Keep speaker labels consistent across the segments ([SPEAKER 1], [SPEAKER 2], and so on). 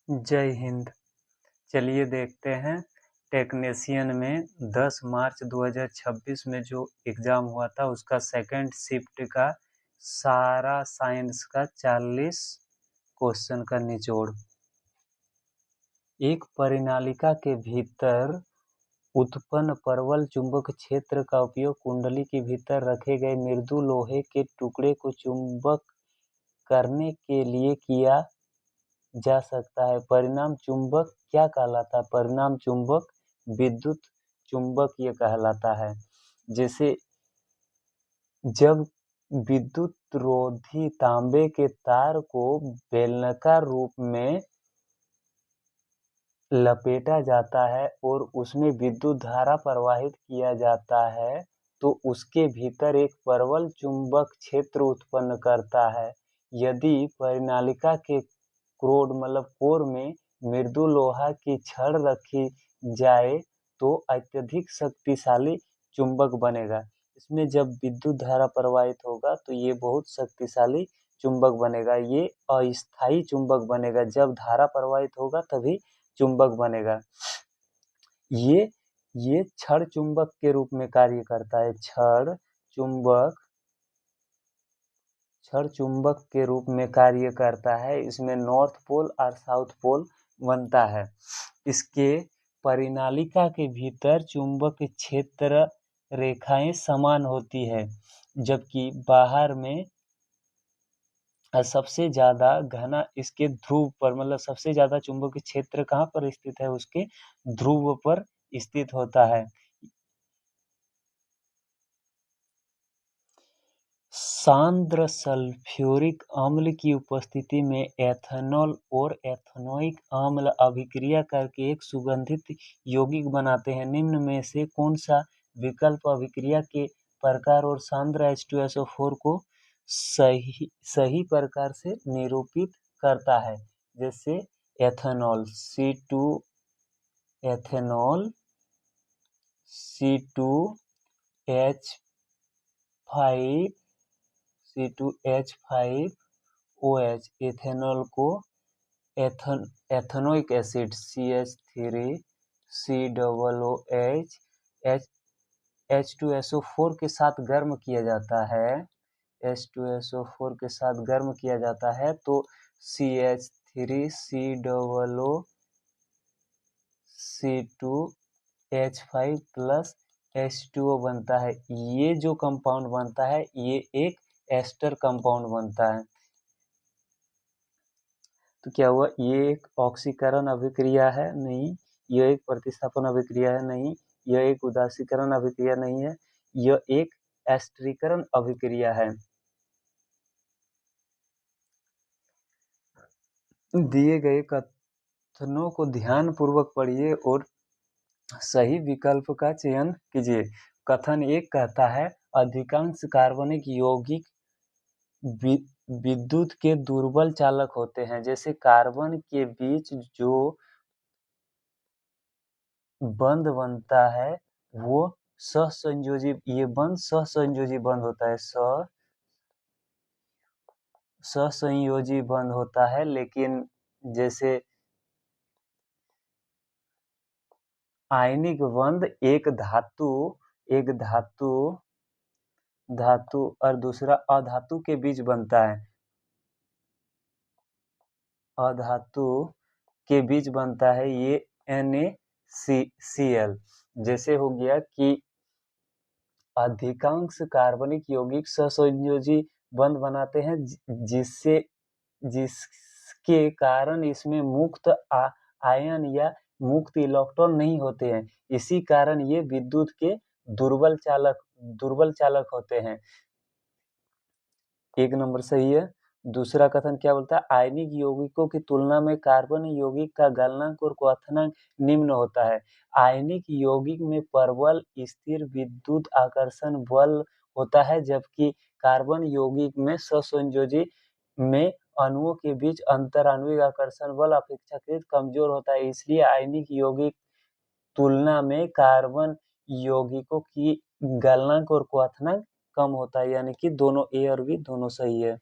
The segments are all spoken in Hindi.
[SPEAKER 1] जय हिंद। चलिए देखते हैं टेक्नीशियन में 10 मार्च 2026 में जो एग्ज़ाम हुआ था उसका सेकंड शिफ्ट का सारा साइंस का 40 क्वेश्चन का निचोड़। एक परिनालिका के भीतर उत्पन्न प्रबल चुंबक क्षेत्र का उपयोग कुंडली के भीतर रखे गए मृदु लोहे के टुकड़े को चुंबक करने के लिए किया जा सकता है। परिणाम चुंबक क्या कहलाता है? परिणाम चुंबक विद्युत चुंबकीय कहलाता है। जैसे जब विद्युत रोधी तांबे के तार को बेलनाकार रूप में लपेटा जाता है और उसमें विद्युत धारा प्रवाहित किया जाता है तो उसके भीतर एक प्रबल चुंबक क्षेत्र उत्पन्न करता है। यदि परिनालिका के कोर में मृदु लोहा की छड़ रखी जाए तो अत्यधिक शक्तिशाली चुंबक बनेगा। इसमें जब विद्युत धारा प्रवाहित होगा तो ये बहुत शक्तिशाली चुंबक बनेगा। ये अस्थायी चुंबक बनेगा। जब धारा प्रवाहित होगा तभी चुंबक बनेगा। ये छड़ चुंबक के रूप में कार्य करता है। छड़ चुंबक के रूप में कार्य करता है। इसमें नॉर्थ पोल और साउथ पोल बनता है। इसके परिनालिका के भीतर चुंबक क्षेत्र रेखाएं समान होती है, जबकि बाहर में सबसे ज़्यादा घना इसके ध्रुव पर, मतलब सबसे ज़्यादा चुंबकीय क्षेत्र कहाँ पर स्थित है? उसके ध्रुव पर स्थित होता है। सांद्र सल्फ्यूरिक अम्ल की उपस्थिति में एथेनॉल और एथेनोइक अम्ल अभिक्रिया करके एक सुगंधित यौगिक बनाते हैं। निम्न में से कौन सा विकल्प अभिक्रिया के प्रकार और सांद्र H2SO4 को सही प्रकार से निरूपित करता है? जैसे एथेनॉल C2H5OH, एथेनॉल को एथेनोइक एसिड CH3COOH H2SO4 के साथ गर्म किया जाता है। H2SO4 के साथ गर्म किया जाता है तो CH3COO C2H5 प्लस H2O बनता है। ये जो कंपाउंड बनता है ये एक एस्टर कंपाउंड बनता है। तो क्या हुआ? ये एक ऑक्सीकरण अभिक्रिया है? नहीं। यह एक प्रतिस्थापन अभिक्रिया है? नहीं। यह एक उदासीकरण अभिक्रिया नहीं है। यह एक एस्टरीकरण अभिक्रिया है। दिए गए कथनों को ध्यान पूर्वक पढ़िए और सही विकल्प का चयन कीजिए। कथन 1 कहता है अधिकांश कार्बनिक यौगिक विद्युत के दुर्बल चालक होते हैं। जैसे कार्बन के बीच जो बंध बनता है वो सहसंयोजी, ये बंध सहसंयोजी बंध होता है। सहसंयोजी बंध होता है। लेकिन जैसे आयनिक बंध एक धातु और दूसरा अधातु के बीच बनता है। अधातु के बीच बनता है ये NaCl। जैसे हो गया कि अधिकांश कार्बनिक यौगिक सहसंयोजी बंध बनाते हैं जिसके कारण इसमें मुक्त आयन या मुक्त इलेक्ट्रॉन नहीं होते हैं। इसी कारण ये विद्युत के दुर्बल चालक होते हैं। 1 नंबर सही है। दूसरा कथन क्या बोलता है? आयनिक यौगिकों की तुलना में कार्बन यौगिक का गलनांक और क्वथनांक निम्न होता है। आयनिक यौगिक में प्रबल स्थिर विद्युत आकर्षण बल होता है, जबकि कार्बन यौगिक में सहसंयोजी में अणुओं के बीच अंतराण्विक आकर्षण बल अपेक्षाकृत कमजोर होता है। इसलिए आयनिक यौगिक तुलना में कार्बन यौगिकों की गलनांक और क्वथनांक कम होता है। यानी कि दोनों ए और बी दोनों सही है।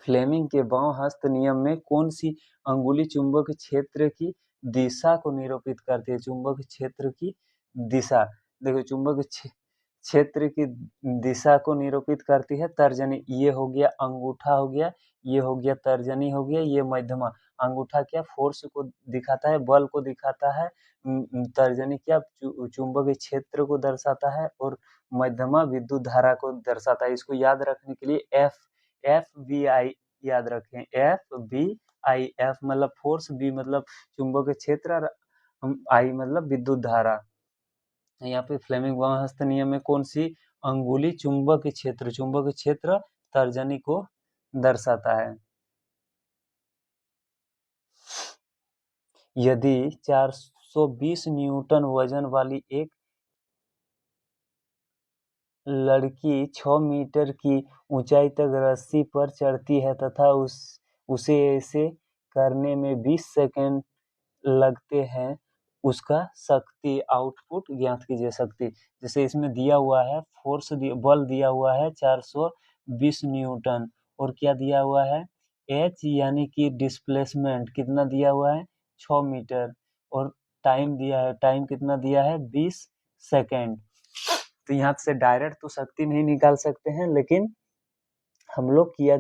[SPEAKER 1] फ्लेमिंग के बाँव हस्त नियम में कौन सी अंगुली चुंबक क्षेत्र की दिशा को निरूपित करती है? चुंबक क्षेत्र की दिशा, देखो चुंबक क्षेत्र की दिशा को निरूपित करती है तर्जनी। ये हो गया अंगूठा हो गया, ये हो गया तर्जनी हो गया, ये मध्यमा। अंगूठा क्या फोर्स को दिखाता है, बल को दिखाता है, तर्जनी क्या चुंबकीय क्षेत्र को दर्शाता है, और मध्यमा विद्युत धारा को दर्शाता है। इसको याद रखने के लिए FBI याद रखें। FBI, F मतलब फोर्स, B मतलब चुंबकीय क्षेत्र, और I मतलब विद्युत धारा। यहाँ पे फ्लेमिंग बाँव हस्त नियम में कौन सी अंगुली चुंबकीय क्षेत्र तर्जनी को दर्शाता है? यदि 420 न्यूटन वजन वाली एक लड़की 6 मीटर की ऊंचाई तक रस्सी पर चढ़ती है तथा उसे ऐसे करने में 20 सेकंड लगते हैं, उसका शक्ति आउटपुट ज्ञात कीजिए। शक्ति जैसे इसमें दिया हुआ है फोर्स, बल दिया हुआ है 420 न्यूटन, और क्या दिया हुआ है H यानी कि डिस्प्लेसमेंट कितना दिया हुआ है 6 मीटर, और टाइम दिया है, टाइम कितना दिया है 20 सेकेंड। तो यहाँ से डायरेक्ट तो शक्ति नहीं निकाल सकते हैं, लेकिन हम लोग किया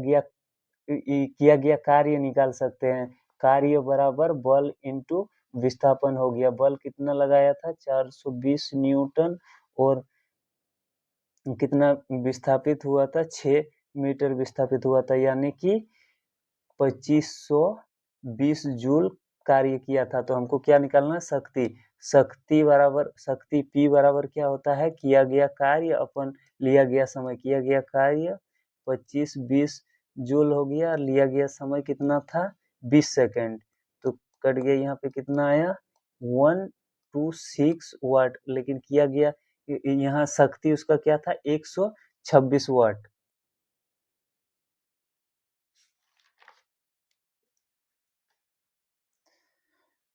[SPEAKER 1] गया कार्य निकाल सकते हैं। कार्य बराबर बल इंटू विस्थापन हो गया। बल कितना लगाया था 420 न्यूटन, और कितना विस्थापित हुआ था 6 मीटर विस्थापित हुआ था, यानी कि 2520 जूल कार्य किया था। तो हमको क्या निकालना, शक्ति। शक्ति P बराबर क्या होता है, किया गया कार्य अपन लिया गया समय। किया गया कार्य 2520 जूल हो गया, लिया गया समय कितना था 20 सेकेंड। तो कट गया, यहाँ पे कितना आया 126 वाट, लेकिन किया गया यहाँ शक्ति उसका क्या था 126 वाट।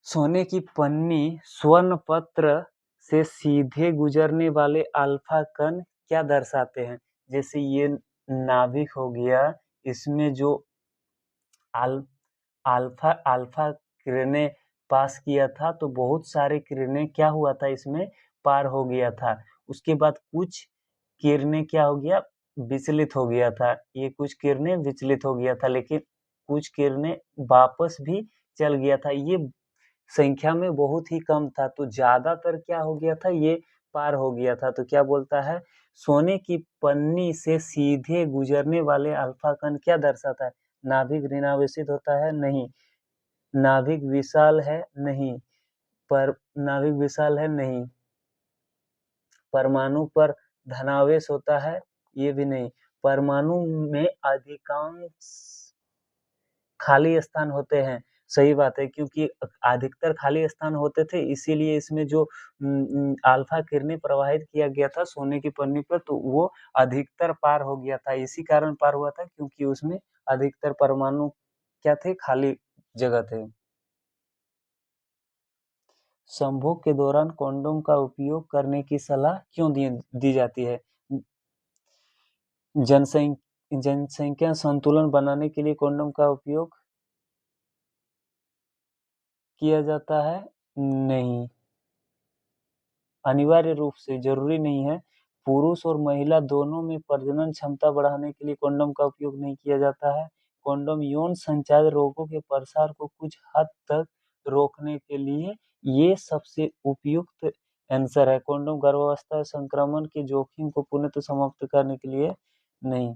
[SPEAKER 1] सोने की पन्नी स्वर्ण पत्र से सीधे गुजरने वाले अल्फा कण क्या दर्शाते हैं? जैसे ये नाभिक हो गया, इसमें जो अल्फा किरणें पास किया था, तो बहुत सारे किरणें क्या हुआ था इसमें पार हो गया था। उसके बाद कुछ किरणें क्या हो गया, विचलित हो गया था। ये कुछ किरणें विचलित हो गया था, लेकिन कुछ किरणें वापस भी चल गया था। ये संख्या में बहुत ही कम था, तो ज्यादातर क्या हो गया था, ये पार हो गया था। तो क्या बोलता है, सोने की पन्नी से सीधे गुजरने वाले अल्फा कण क्या दर्शाता है? नाभिक ऋणावेशित होता है? नहीं। नाभिक विशाल है? नहीं। पर नाभिक विशाल है? नहीं। परमाणु पर धनावेश होता है? ये भी नहीं। परमाणु में अधिकांश खाली स्थान होते हैं। सही बात है, क्योंकि अधिकतर खाली स्थान होते थे, इसीलिए इसमें जो अल्फा किरणें प्रवाहित किया गया था सोने की पन्नी पर, तो वो अधिकतर पार हो गया था। इसी कारण पार हुआ था क्योंकि उसमें अधिकतर परमाणु क्या थे, खाली जगह थे। संभोग के दौरान कंडोम का उपयोग करने की सलाह क्यों दी जाती है? जनसंख्या संतुलन बनाने के लिए कंडोम का उपयोग किया जाता है? नहीं, अनिवार्य रूप से जरूरी नहीं है। पुरुष और महिला दोनों में प्रजनन क्षमता बढ़ाने के लिए कंडोम का उपयोग नहीं किया जाता है। कंडोम यौन संचार रोगों के प्रसार को कुछ हद तक रोकने के लिए ये सबसे उपयुक्त आंसर है। कंडोम गर्भावस्था संक्रमण के जोखिम को पूर्णतः समाप्त करने के लिए नहीं।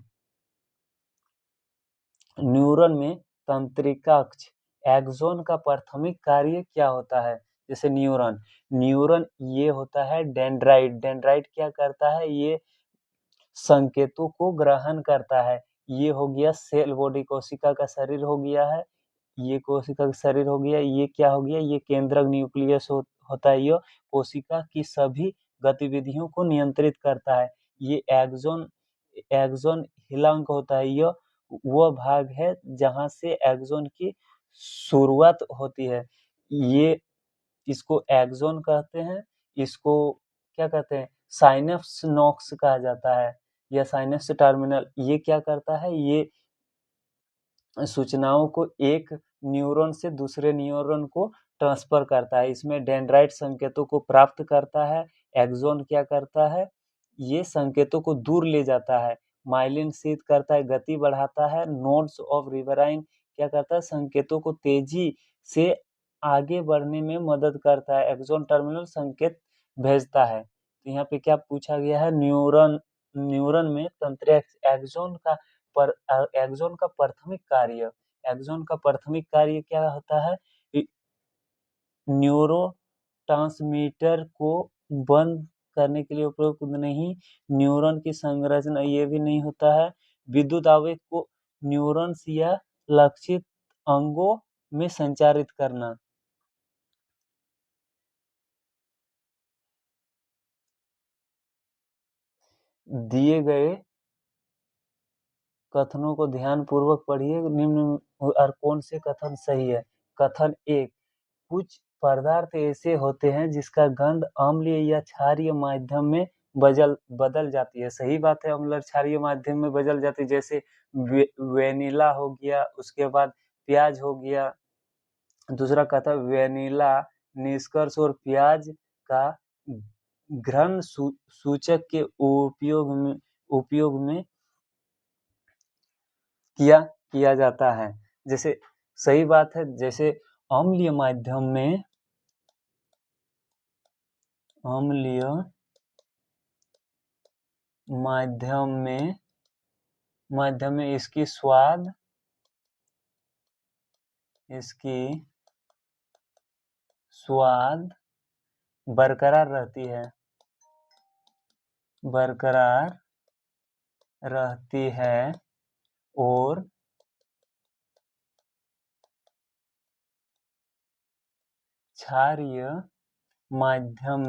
[SPEAKER 1] न्यूरॉन में तंत्रिका अक्ष एक्सोन का प्राथमिक कार्य क्या होता है? जैसे न्यूरॉन ये होता है डेंड्राइट। डेंड्राइट क्या करता है, ये संकेतों को ग्रहण करता है। ये हो गया सेल बॉडी, कोशिका का शरीर हो गया है। ये कोशिका का शरीर हो गया, ये क्या हो गया, ये केंद्रक न्यूक्लियस होता है। ये कोशिका की सभी गतिविधियों को नियंत्रित करता है। ये एक्सोन हिलांक होता है। यह वो भाग है जहां से एक्सोन की शुरुआत होती है। ये इसको एक्सोन कहते हैं। इसको क्या कहते हैं, साइनप्स नोक्स कहा जाता है, या साइनप्स टर्मिनल। ये क्या करता है, ये सूचनाओं को एक न्यूरॉन से दूसरे न्यूरॉन को ट्रांसफर करता है। इसमें डेंड्राइट संकेतों को प्राप्त करता है। एक्सॉन क्या करता है, ये संकेतों को दूर ले जाता है। माइलिन शीथ करता है, गति बढ़ाता है। नोड्स ऑफ रिवराइन क्या करता है, संकेतों को तेजी से आगे बढ़ने में मदद करता है। एक्सॉन टर्मिनल संकेत भेजता है। तो यहाँ पे क्या पूछा गया है, न्यूरॉन में तंत्रिका एक्सॉन का एक्सॉन का प्राथमिक कार्य क्या होता है, न्यूरोट्रांसमीटर को बंद करने के लिए उपयोग नहीं, न्यूरॉन की संरचना ये भी नहीं होता है, विद्युत आवेग को न्यूरॉन्स या लक्षित अंगों में संचारित करना। दिए गए कथनों को ध्यानपूर्वक पढ़िए। निम्न और कौन से कथन सही है। कथन 1, कुछ पदार्थ ऐसे होते हैं जिसका गंध अम्लीय या क्षारीय माध्यम में बदल जाती है। सही बात है, अम्ल क्षारीय माध्यम में बदल जाती है। जैसे वेनिला हो गया, उसके बाद प्याज हो गया। दूसरा कथन, वेनिला निष्कर्ष और प्याज का घ्राण सूचक के उपयोग में किया जाता है। जैसे सही बात है, जैसे अम्लीय माध्यम में इसकी स्वाद बरकरार रहती है और क्षारीय माध्यम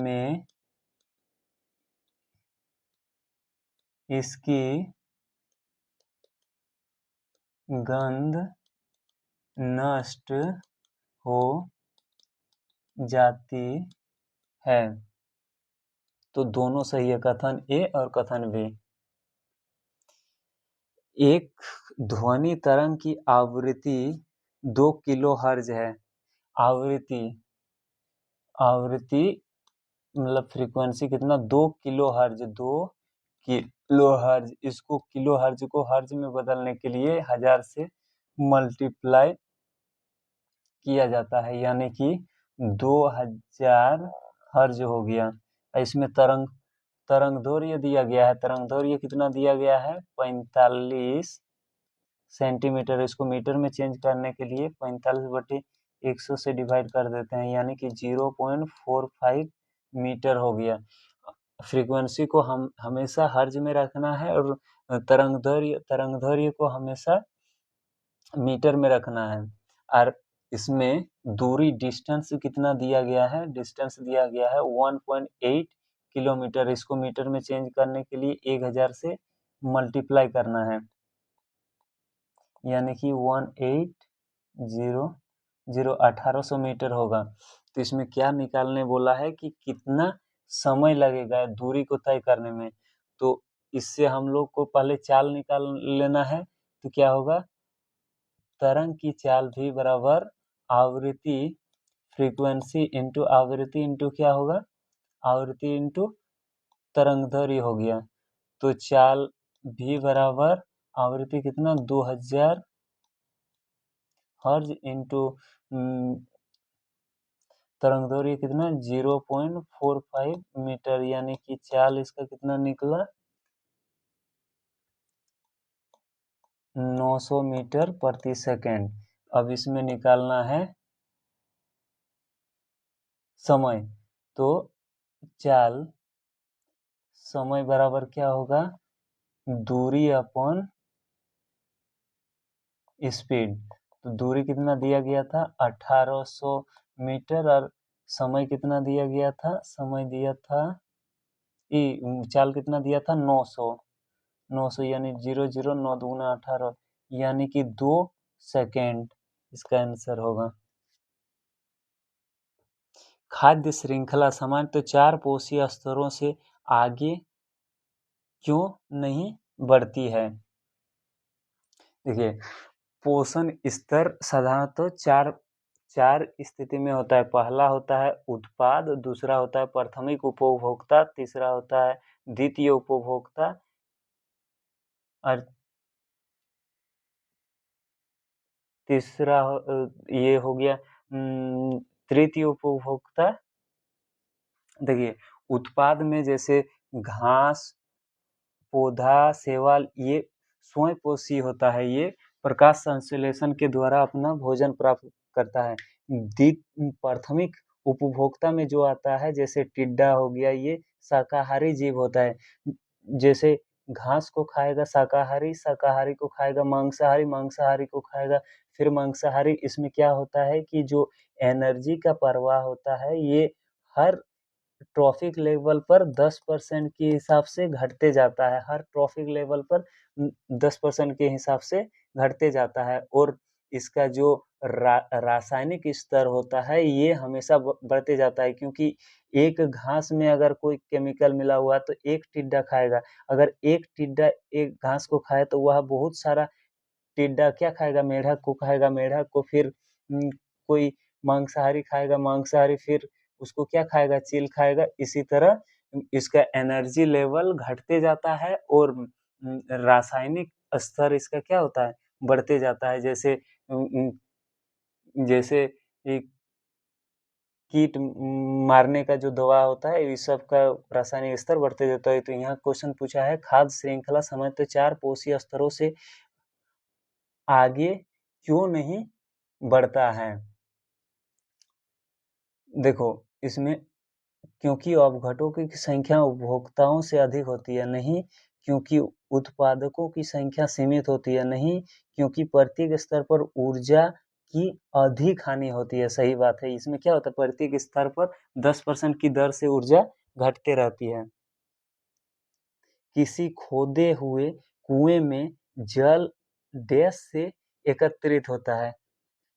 [SPEAKER 1] में इसकी गंध नष्ट हो जाती है। तो दोनों सही है, कथन ए और कथन बी। एक ध्वनि तरंग की आवृत्ति 2 किलोहर्ट्ज है। आवृत्ति मतलब फ्रीक्वेंसी कितना, 2 किलोहर्ट्ज। इसको किलोहर्ट्ज को हर्ट्ज में बदलने के लिए 1000 से मल्टीप्लाई किया जाता है, यानी कि 2000 हर्ट्ज हो गया। इसमें तरंगदैर्घ्य दिया गया है। तरंगदैर्घ्य कितना दिया गया है, 45 सेंटीमीटर। इसको मीटर में चेंज करने के लिए 45/100 से डिवाइड कर देते हैं, यानी कि 0.45 मीटर हो गया। फ्रीक्वेंसी को हम हमेशा हर्ज में रखना है और तरंगदैर्घ्य को हमेशा मीटर में रखना है। और इसमें दूरी डिस्टेंस कितना दिया गया है, डिस्टेंस दिया गया है 1.8 किलोमीटर। इसको मीटर में चेंज करने के लिए 1000 से मल्टीप्लाई करना है, यानी कि 1800 मीटर होगा। तो इसमें क्या निकालने बोला है कि कितना समय लगेगा दूरी को तय करने में। तो इससे हम लोग को पहले चाल निकाल लेना है। तो क्या होगा, तरंग की चाल भी बराबर आवृत्ति फ्रीक्वेंसी इंटू आवृत्ति इंटू क्या होगा, आवृत्ति इंटू तरंगदैर्घ्य हो गया। तो चाल भी बराबर आवृत्ति कितना, 2000 हर्ज इंटू तरंगदैर्घ्य कितना, 0.45 मीटर, यानी कि चाल इसका कितना निकला, 900 मीटर प्रति सेकेंड। अब इसमें निकालना है समय। तो चाल समय बराबर क्या होगा, दूरी अपन स्पीड। तो दूरी कितना दिया गया था, 1800 मीटर, और समय कितना दिया गया था, समय दिया था चाल कितना दिया था, 900 यानी 00 9 दूना 18, यानी कि 2 सेकेंड इसका आंसर होगा। खाद्य श्रृंखला सामान्य तो 4 पोषीय स्तरों से आगे क्यों नहीं बढ़ती है। देखिए, पोषण स्तर साधारणतः चार स्थिति में होता है। पहला होता है उत्पाद, दूसरा होता है प्राथमिक उपभोक्ता, तीसरा होता है द्वितीय उपभोक्ता और तीसरा ये हो गया तृतीय उपभोक्ता। देखिए, उत्पाद में जैसे घास, पौधा, शैवाल ये स्वयं पोषी होता है। ये प्रकाश संश्लेषण के द्वारा अपना भोजन प्राप्त करता है। प्राथमिक उपभोक्ता में जो आता है जैसे टिड्डा हो गया, ये शाकाहारी जीव होता है। जैसे घास को खाएगा शाकाहारी, शाकाहारी को खाएगा मांसाहारी, मांसाहारी को खाएगा फिर मांसाहारी। इसमें क्या होता है कि जो एनर्जी का प्रवाह होता है ये हर ट्रॉफिक लेवल पर 10% के हिसाब से घटते जाता है। हर ट्रॉफिक लेवल पर 10% के हिसाब से घटते जाता है। और इसका जो रासायनिक स्तर होता है ये हमेशा बढ़ते जाता है, क्योंकि एक घास में अगर कोई केमिकल मिला हुआ तो एक टिड्डा खाएगा। अगर एक टिड्डा एक घास को खाए तो वह बहुत सारा टिड्डा क्या खाएगा, मेढक को खाएगा, मेढक को फिर कोई मांसाहारी खाएगा, मांसाहारी फिर उसको क्या खाएगा, चील खाएगा। इसी तरह इसका एनर्जी लेवल घटते जाता है और रासायनिक स्तर इसका क्या होता है, बढ़ते जाता है। जैसे एक कीट मारने का जो दवा होता है, इस सब का रासायनिक स्तर बढ़ते जाता है। तो यहाँ क्वेश्चन पूछा है खाद्य श्रृंखला सामान्यतः 4 पोषी स्तरों से आगे क्यों नहीं बढ़ता है। देखो, इसमें क्योंकि अवघटों की संख्या उपभोक्ताओं से अधिक होती है, नहीं क्योंकि उत्पादकों की संख्या सीमित होती है, नहीं क्योंकि प्रत्येक स्तर पर ऊर्जा की अधिक हानि होती है। सही बात है। इसमें क्या होता है, प्रत्येक स्तर पर 10% की दर से ऊर्जा घटते रहती है। किसी खोदे हुए कुएं में जल डैश से एकत्रित होता है।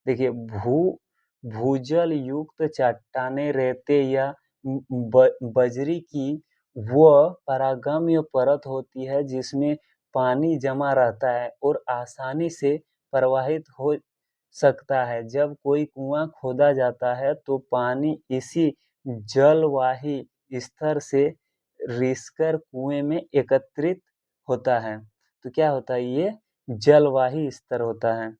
[SPEAKER 1] देखिए, भूजल युक्त चट्टानें, रेते या बजरी की वह परागम्य परत होती है जिसमें पानी जमा रहता है और आसानी से प्रवाहित हो सकता है। जब कोई कुआं खोदा जाता है तो पानी इसी जलवाही स्तर से रिसकर कुएं में एकत्रित होता है। तो क्या होता है, ये जलवाही स्तर होता है।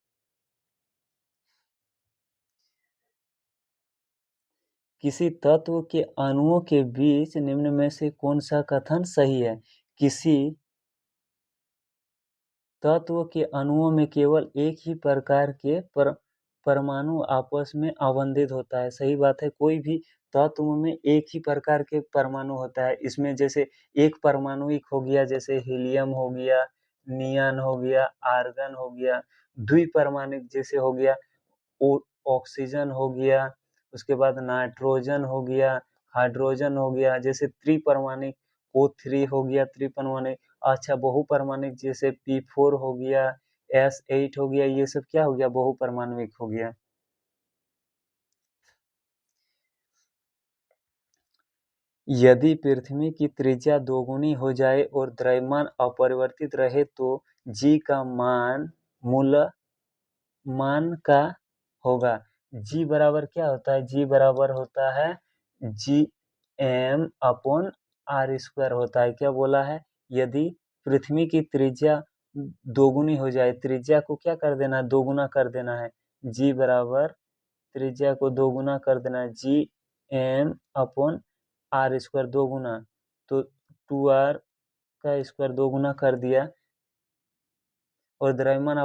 [SPEAKER 1] किसी तत्व के अणुओं के बीच निम्न में से कौन सा कथन सही है। किसी तत्व के अणुओं में केवल एक ही प्रकार के परमाणु आपस में आबंधित होता है। सही बात है। कोई भी तत्व में एक ही प्रकार के परमाणु होता है। इसमें जैसे एक परमाणुइक हो गया, जैसे हीलियम हो गया, नियन हो गया, आर्गन हो गया। द्विपरमाणुक जैसे हो गया ऑक्सीजन हो गया, उसके बाद नाइट्रोजन हो गया, हाइड्रोजन हो गया। जैसे त्रिपरमाणिक O3 हो गया त्रिपरमाणिक। अच्छा, बहुपरमाणिक जैसे P4 हो गया, S8 हो गया, ये सब क्या हो गया, बहुपरमाणुक हो गया। यदि पृथ्वी की त्रिज्या दोगुनी हो जाए और द्रव्यमान अपरिवर्तित रहे तो जी का मान का होगा। जी बराबर क्या होता है, जी बराबर होता है Gm/r² होता है। क्या बोला है, यदि पृथ्वी की त्रिज्या दोगुनी हो जाए, त्रिज्या को क्या कर देना है, दोगुना कर देना है। जी बराबर त्रिज्या को दोगुना कर देना है, Gm/r² दोगुना, तो 2r का स्क्वायर दोगुना कर दिया। और द्रव्यमान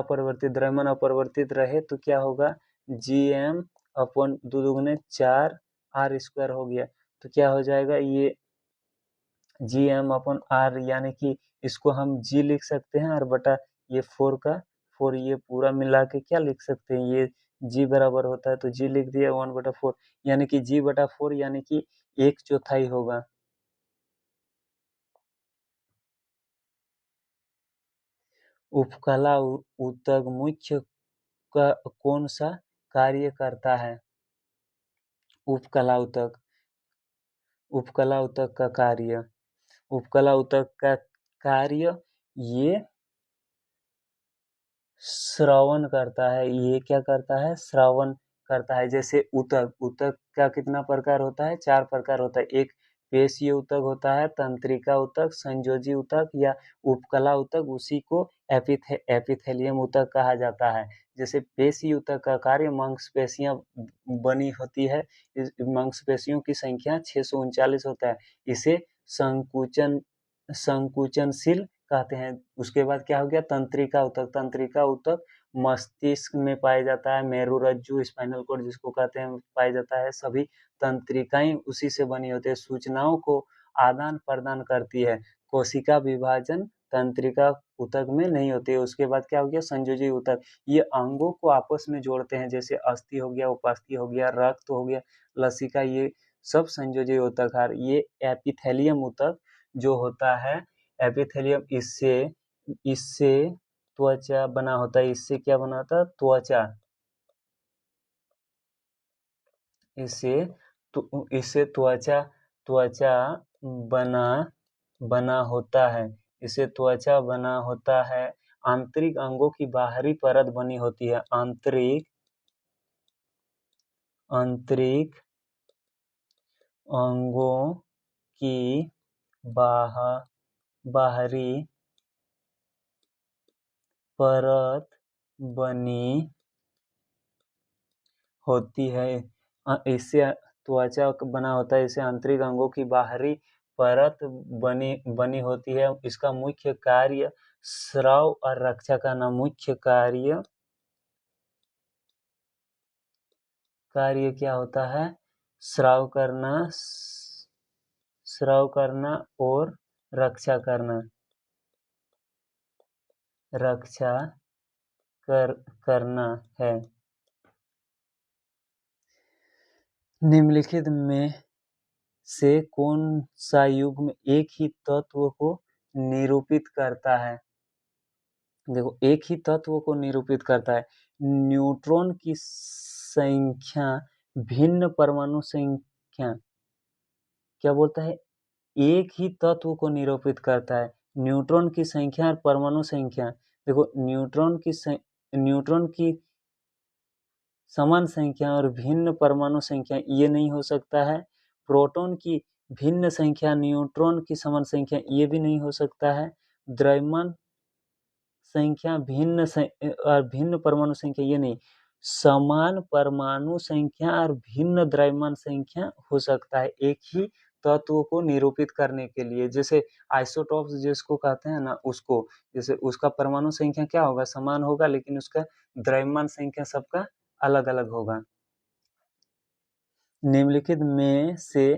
[SPEAKER 1] अपरिवर्तित रहे तो क्या होगा, Gm/2 दुगुने 4r² हो गया। तो क्या हो जाएगा, ये Gm/r यानी कि इसको हम G लिख सकते हैं और बटा ये 4 का 4, ये पूरा मिला के क्या लिख सकते हैं, ये G बराबर होता है तो G लिख दिया 1/4, यानी कि G/4 यानी कि 1/4 होगा। उपकला ऊतक मुख्य कौन सा कार्य करता है। उपकला ऊतक, उपकला ऊतक का कार्य, उपकला ऊतक का कार्य ये श्रवण करता है, ये क्या करता है, श्रवण करता है। जैसे ऊतक, ऊतक का कितना प्रकार होता है, 4 प्रकार होता है। एक पेशीय ऊतक होता है, तंत्रिका ऊतक, संयोजी ऊतक या उपकला ऊतक, उसी को एपिथेलियम ऊतक कहा जाता है। जैसे पेशीय ऊतक का कार्य मांसपेशियां बनी होती है, इस मांसपेशियों की संख्या 639 होता है, इसे संकुचनशील कहते हैं। उसके बाद क्या हो गया, तंत्रिका ऊतक, तंत्रिका ऊतक मस्तिष्क में पाया जाता है, मेरुरज्जु, स्पाइनल कॉर्ड जिसको कहते हैं पाया जाता है। सभी तंत्रिकाएं उसी से बनी होती है, सूचनाओं को आदान प्रदान करती है। कोशिका विभाजन तंत्रिका ऊतक में नहीं होती है। उसके बाद क्या हो गया, संयोजी ऊतक, ये अंगों को आपस में जोड़ते हैं, जैसे अस्थि हो गया, उपास्थि हो गया, रक्त हो गया, लसिका, ये सब संयोजी ऊतक है। ये एपिथेलियम ऊतक जो होता है, एपिथेलियम, इससे इससे त्वचा बना होता है। इससे क्या बना होता है, त्वचा, इससे त्वचा त्वचा बना बना होता है। इससे त्वचा बना होता है। आंतरिक अंगों की बाहरी परत बनी होती है। आंतरिक अंगों की बाहरी परत बनी होती है। इससे त्वचा बना होता है, इससे आंतरिक अंगों की बाहरी परत बनी होती है। इसका मुख्य कार्य स्राव और रक्षा करना, मुख्य कार्य क्या होता है, स्राव करना और रक्षा करना है। निम्नलिखित में से कौन सा युग्म एक ही तत्व को निरूपित करता है। देखो, एक ही तत्व को निरूपित करता है। न्यूट्रॉन की संख्या भिन्न परमाणु संख्या, क्या बोलता है, एक ही तत्व को निरूपित करता है। न्यूट्रॉन की संख्या और परमाणु संख्या, देखो न्यूट्रॉन की समान संख्या और भिन्न परमाणु संख्या, ये नहीं हो सकता है। प्रोटॉन की भिन्न संख्या, न्यूट्रॉन की समान संख्या, ये भी नहीं हो सकता है। द्रव्यमान संख्या और भिन्न परमाणु संख्या, ये नहीं। समान परमाणु संख्या और भिन्न द्रव्यमान संख्या हो सकता है एक ही तत्व को निरूपित करने के लिए। जैसे आइसोटॉप्स जिसको कहते हैं ना, उसको, जैसे उसका परमाणु संख्या क्या होगा, समान होगा, लेकिन उसका द्रव्यमान संख्या सबका अलग अलग होगा। निम्नलिखित में से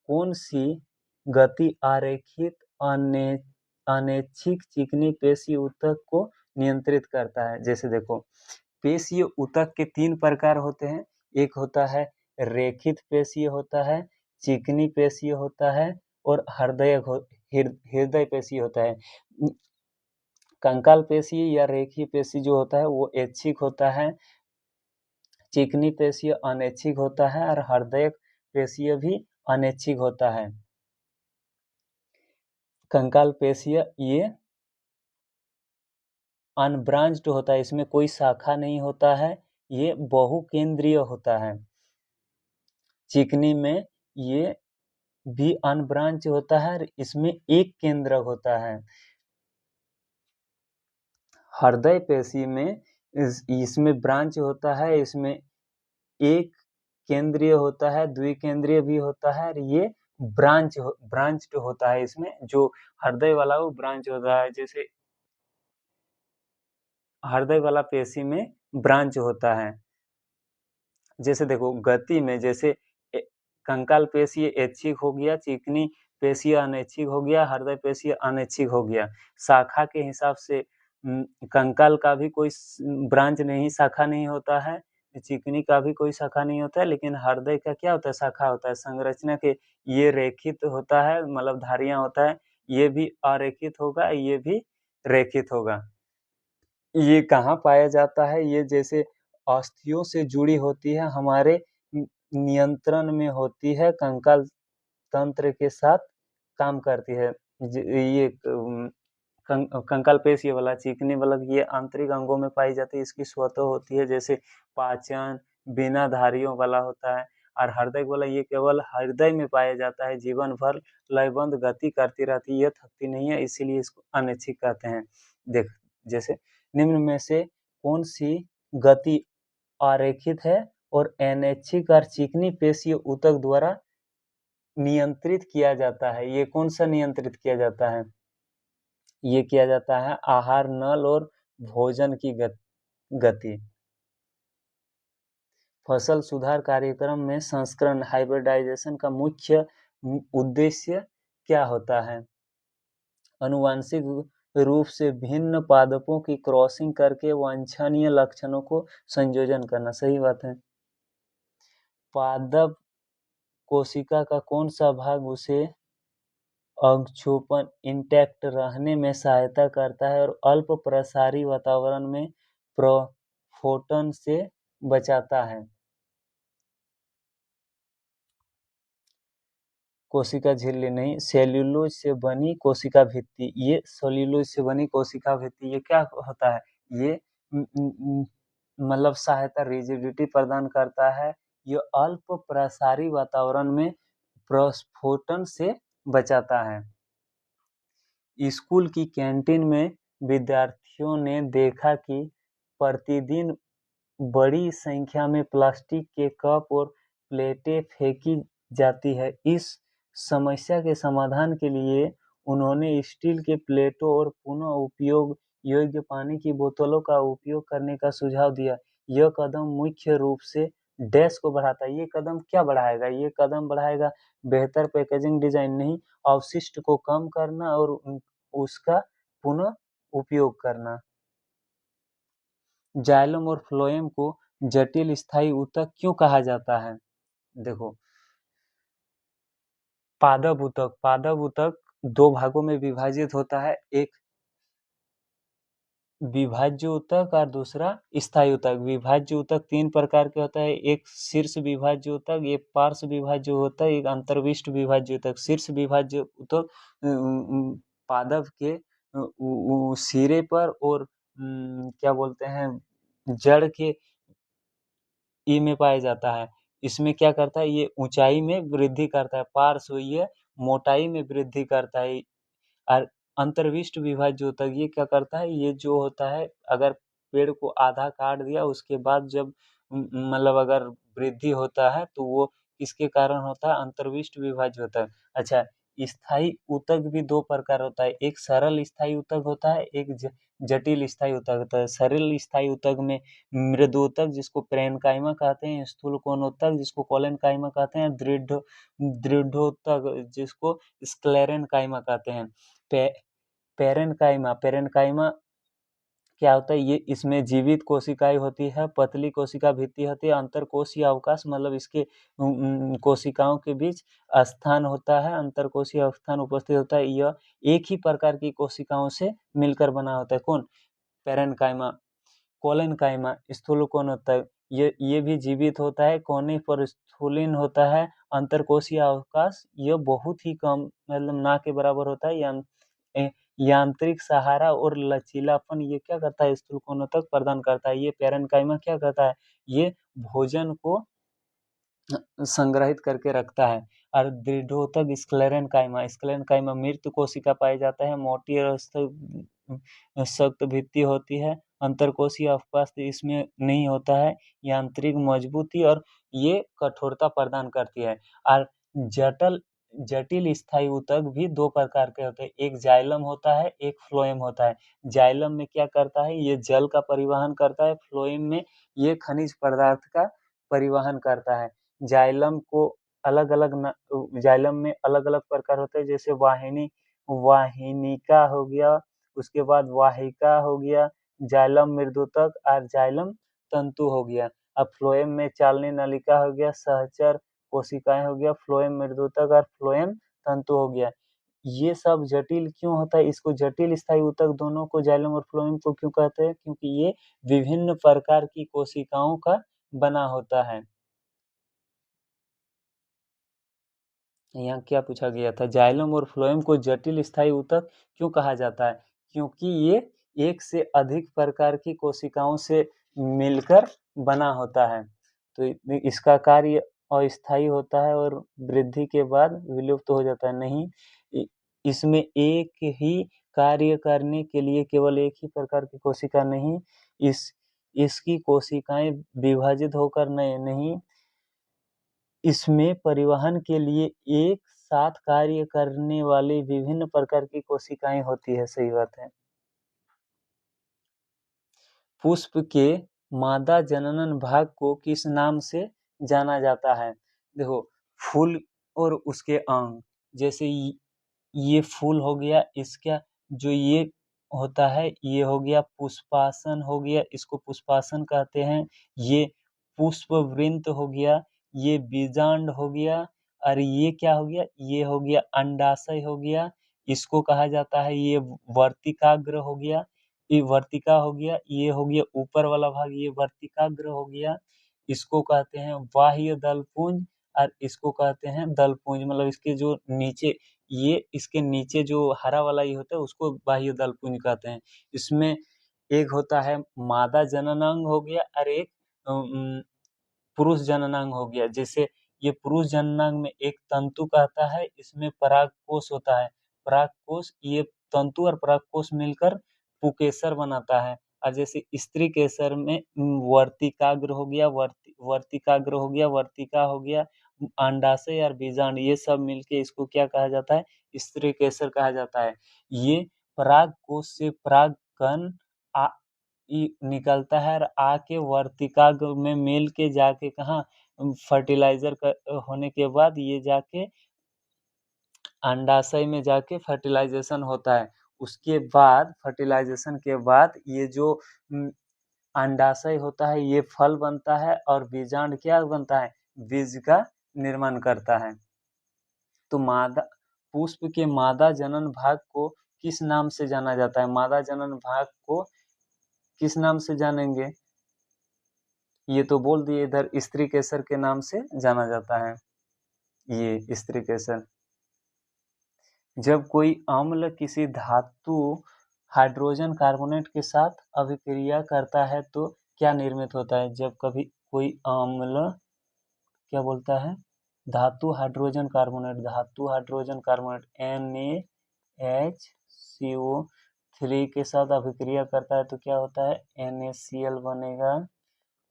[SPEAKER 1] कौन सी गति आरेखित अनैच्छिक चिकनी पेशीय ऊतक को नियंत्रित करता है। जैसे देखो, पेशीय ऊतक के 3 प्रकार होते हैं। एक होता है रेखित पेशीय होता है, चिकनी पेशीय होता है और हृदय पेशीय होता है। कंकाल पेशीय या रेखीय पेशीय जो होता है वो ऐच्छिक होता है, चिकनी पेशीय अनैच्छिक होता है और हृदय पेशीय भी अनैच्छिक होता है। कंकाल पेशीय ये अनब्रांच्ड होता है, इसमें कोई शाखा नहीं होता है, ये बहुकेंद्रीय होता है। चिकनी में ये भी अनब्रांच होता है और इसमें एक केंद्रक होता है। हृदय पेशी में इसमें ब्रांच होता है, इसमें एक केंद्रीय होता है, द्विकेंद्रीय भी होता है और ये ब्रांच्ड होता है। इसमें जो हृदय वाला वो ब्रांच होता है। जैसे हृदय वाला पेशी में ब्रांच होता है। जैसे देखो, गति में जैसे कंकाल पेशी ऐच्छिक हो गया, चिकनी पेशी अनैच्छिक हो गया, हृदय पेशी अनैच्छिक हो गया। शाखा के हिसाब से कंकाल का भी कोई ब्रांच नहीं, शाखा नहीं होता है, चिकनी का भी कोई शाखा नहीं होता है, लेकिन हृदय का क्या होता है, शाखा होता है। संरचना के ये रेखित होता है, मतलब धारियां होता है, ये भी अरेखित होगा, ये भी रेखित होगा। ये कहाँ पाया जाता है, ये जैसे अस्थियों से जुड़ी होती है, हमारे नियंत्रण में होती है, कंकाल तंत्र के साथ काम करती है। ये कंकाल पेशी वाला, चिकनी वाला, ये आंतरिक अंगों में पाई जाती है। इसकी स्वतः होती है, जैसे पाचन बिना धारियों वाला होता है। और हृदय वाला ये केवल हृदय में पाया जाता है, जीवन भर लयबंद गति करती रहती है, ये थकती नहीं है, इसीलिए इसको अनैच्छिक कहते हैं। देख, जैसे निम्न में से कौन सी गति आरेखित है और अनैच्छिक और चिकनी पेशीय ऊतक द्वारा नियंत्रित किया जाता है? ये कौन सा नियंत्रित किया जाता है? ये किया जाता है आहार नल और भोजन की गति। फसल सुधार कार्यक्रम में संस्करण हाइब्रिडाइजेशन का मुख्य उद्देश्य क्या होता है? अनुवांशिक रूप से भिन्न पादपों की क्रॉसिंग करके वांछनीय लक्षणों को संयोजन करना। सही बात है। पादप कोशिका का कौन सा भाग उसे अक्षोपण इंटैक्ट रहने में सहायता करता है और अल्प प्रसारी वातावरण में प्रोफोटन से बचाता है? कोशिका झिल्ली नहीं, सेल्यूलोज से बनी कोशिका भित्ति। ये सेल्यूलोज से बनी कोशिका भित्ति ये क्या होता है? ये मतलब सहायता, रिजिडिटी प्रदान करता है। ये अल्प प्रसारी वातावरण में प्रस्फोटन से बचाता है। स्कूल की कैंटीन में विद्यार्थियों ने देखा कि प्रतिदिन बड़ी संख्या में प्लास्टिक के कप और प्लेटें फेंकी जाती है। इस समस्या के समाधान के लिए उन्होंने स्टील के प्लेटों और पुनः उपयोग योग्य पानी की बोतलों का उपयोग करने का सुझाव दिया। यह कदम मुख्य रूप से डैश को बढ़ाता है। ये कदम क्या बढ़ाएगा? ये कदम बढ़ाएगा बेहतर पैकेजिंग डिजाइन नहीं, अवशिष्ट को कम करना और उसका पुनः उपयोग करना। जाइलम और फ्लोएम को जटिल स्थायी ऊतक क्यों कहा जाता है? देखो, पादप ऊतक दो भागों में विभाजित होता है, एक विभाज्य ऊतक और दूसरा स्थायी ऊतक। विभाज्य ऊतक तीन प्रकार के होता है, एक शीर्ष विभाज्य ऊतक, एक पार्श्व विभाज्य ऊतक, एक अंतर्विष्ट विभाज्य ऊतक। शीर्ष विभाज्य ऊतक पादप के सिरे पर और क्या बोलते हैं, जड़ के ई में पाया जाता है। इसमें क्या करता है? ये ऊंचाई में वृद्धि करता है। पार्श्व ये मोटाई में वृद्धि करता है। और अंतर्विष्ट विभाज्य ऊतक ये क्या करता है? ये जो होता है, अगर पेड़ को आधा काट दिया, उसके बाद जब मतलब अगर वृद्धि होता है तो वो किसके कारण होता है? अंतर्विष्ट विभाज्य ऊतक। अच्छा, स्थायी ऊतक भी दो प्रकार होता है, एक सरल स्थायी ऊतक होता है, एक जटिल स्थायी ऊतक होता है। सरल स्थायी ऊतक में मृदुतक जिसको पेरेन्काइमा कहते हैं, स्थूल कोणोतक जिसको कोलेनकाइमा कहते हैं, दृढ़ोतक जिसको स्क्लेरेनकाइमा कहते हैं। पेरेन्काइमा क्या होता है? ये इसमें जीवित कोशिकाएं होती है, पतली कोशिका भित्ति होती है, अंतरकोशीय अवकाश मतलब इसके कोशिकाओं के बीच स्थान होता है, अंतरकोशीय स्थान उपस्थित होता है। यह एक ही प्रकार की कोशिकाओं से मिलकर बना होता है। कौन? पेरेन्काइमा। कोलेनकाइमा स्थूल कोण होता है, ये भी जीवित होता है, कोने पर स्थूलिन होता है, अंतरकोशीय अवकाश ये बहुत ही कम मतलब ना के बराबर होता है। यांत्रिक सहारा और लचीलापन ये क्या करता है? स्थूल कोणों तक प्रदान करता है। ये पेरेन्काइमा क्या करता है? ये भोजन को संग्रहित करके रखता है। और दृढ़ोतक स्क्लेरेनकाइमा मृत कोशिका पाया जाता है, मोटी और सख्त भित्ति होती है, अंतरकोशीय अवकाश इसमें नहीं होता है, यांत्रिक मजबूती और ये कठोरता प्रदान करती है। और जटिल स्थायी ऊतक भी दो प्रकार के होते हैं, एक जाइलम होता है, एक फ्लोएम होता है। जाइलम में क्या करता है? ये जल का परिवहन करता है। फ्लोएम में ये खनिज पदार्थ का परिवहन करता है। जाइलम में अलग अलग प्रकार होते हैं, जैसे वाहिनिका हो गया, उसके बाद वाहिका हो गया, जाइलम मृदुतक और जाइलम तंतु हो गया। अब फ्लोएम में चालनी नलिका हो गया, सहचर कोशिकाएं हो गया, फ्लोएम मृदुतक और फ्लोएम तंतु हो गया। ये सब जटिल क्यों होता है? इसको जटिल स्थायी ऊतक दोनों को, जाइलम और फ्लोएम को क्यों कहते हैं? क्योंकि ये विभिन्न प्रकार की कोशिकाओं का बना होता है। यहाँ क्या पूछा गया था? जाइलम और फ्लोएम को जटिल स्थायी ऊतक क्यों कहा जाता है? क्योंकि ये एक से अधिक प्रकार की कोशिकाओं से मिलकर बना होता है। तो इसका कार्य अस्थायी होता है और वृद्धि के बाद विलुप्त हो जाता है। नहीं, इसमें एक ही कार्य करने के लिए केवल एक ही प्रकार की कोशिका नहीं, इसकी कोशिकाएं विभाजित होकर नहीं, इसमें परिवहन के लिए एक साथ कार्य करने वाली विभिन्न प्रकार की कोशिकाएं होती है। सही बात है। पुष्प के मादा जनन भाग को किस नाम से जाना जाता है? देखो, फूल और उसके अंग, जैसे ये फूल हो गया, इसका जो ये होता है ये हो गया पुष्पासन हो गया, इसको पुष्पासन कहते हैं। ये पुष्पवृंत हो गया, ये बीजांड हो गया, और ये क्या हो गया? ये हो गया अंडाशय हो गया, इसको कहा जाता है ये वर्तिकाग्र हो गया, ये वर्तिका हो गया, ये हो गया ऊपर वाला भाग, ये वर्तिकाग्र हो गया, इसको कहते हैं बाह्य दलपुंज, और इसको कहते हैं दलपुंज। मतलब इसके जो नीचे, ये इसके नीचे जो हरा वाला ये होता है उसको बाह्य दलपुंज कहते हैं। इसमें एक होता है मादा जननांग हो गया, और एक पुरुष जननांग हो गया। जैसे ये पुरुष जननांग में एक तंतु कहता है, इसमें परागकोश होता है। परागकोश, ये तंतु और परागकोश मिलकर पुकेसर बनाता है। और जैसे स्त्री केसर में वर्तिकाग्र हो गया, वर्तिकाग्र हो गया, वर्तिका हो गया, अंडाशय और बीजांड, ये सब मिलके इसको क्या कहा जाता है? स्त्री केसर कहा जाता है। ये परागकोश से परागकण निकलता है और आके वर्तिकाग्र में मिल के जाके कहाँ, फर्टिलाइजर होने के बाद ये जाके अंडाशय में जाके फर्टिलाइजेशन होता है। उसके बाद फर्टिलाइजेशन के बाद ये जो अंडाशय होता है ये फल बनता है, और बीजांड क्या बनता है? बीज का निर्माण करता है। तो पुष्प के मादा जनन भाग को किस नाम से जाना जाता है? मादा जनन भाग को किस नाम से जानेंगे? ये तो बोल दिए, इधर स्त्री केसर के नाम से जाना जाता है, ये स्त्री केसर। जब कोई अम्ल किसी धातु हाइड्रोजन कार्बोनेट के साथ अभिक्रिया करता है तो क्या निर्मित होता है? जब कभी कोई अम्ल क्या बोलता है? धातु हाइड्रोजन कार्बोनेट NaHCO3 के साथ अभिक्रिया करता है तो क्या होता है? NaCl बनेगा,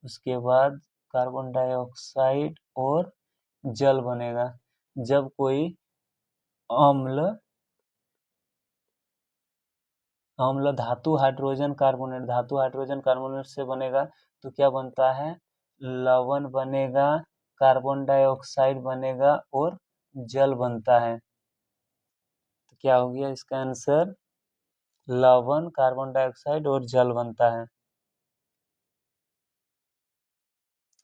[SPEAKER 1] उसके बाद कार्बन डाइऑक्साइड और जल बनेगा। जब कोई अम्ल धातु हाइड्रोजन कार्बोनेट से बनेगा तो क्या बनता है? लवण बनेगा, कार्बन डाइऑक्साइड बनेगा और जल बनता है। तो क्या हो गया इसका आंसर? लवण, कार्बन डाइऑक्साइड और जल बनता है।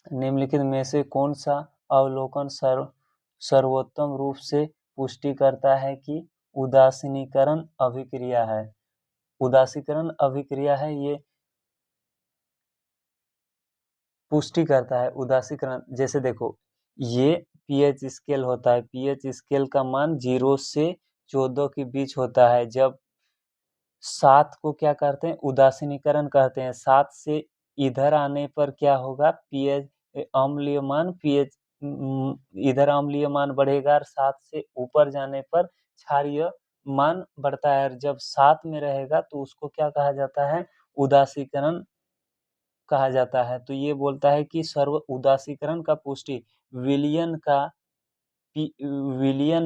[SPEAKER 1] निम्नलिखित में से कौन सा अवलोकन सर्वोत्तम रूप से पुष्टि करता है कि उदासीनीकरण अभिक्रिया है? उदासीकरण अभिक्रिया है, ये पुष्टि करता है उदासीकरण। जैसे देखो, ये पीएच स्केल होता है, पीएच स्केल का मान 0 से 14 के बीच होता है। जब 7 को क्या करते हैं? उदासीनीकरण कहते हैं। 7 से इधर आने पर क्या होगा? पीएच अम्लीय मान, पीएच इधर अम्लीय मान बढ़ेगा, और 7 से ऊपर जाने पर क्षारीय मान बढ़ता है। और जब 7 में रहेगा तो उसको क्या कहा जाता है? उदासीकरण कहा जाता है। तो ये बोलता है कि सर्व उदासीकरण का पुष्टि विलियन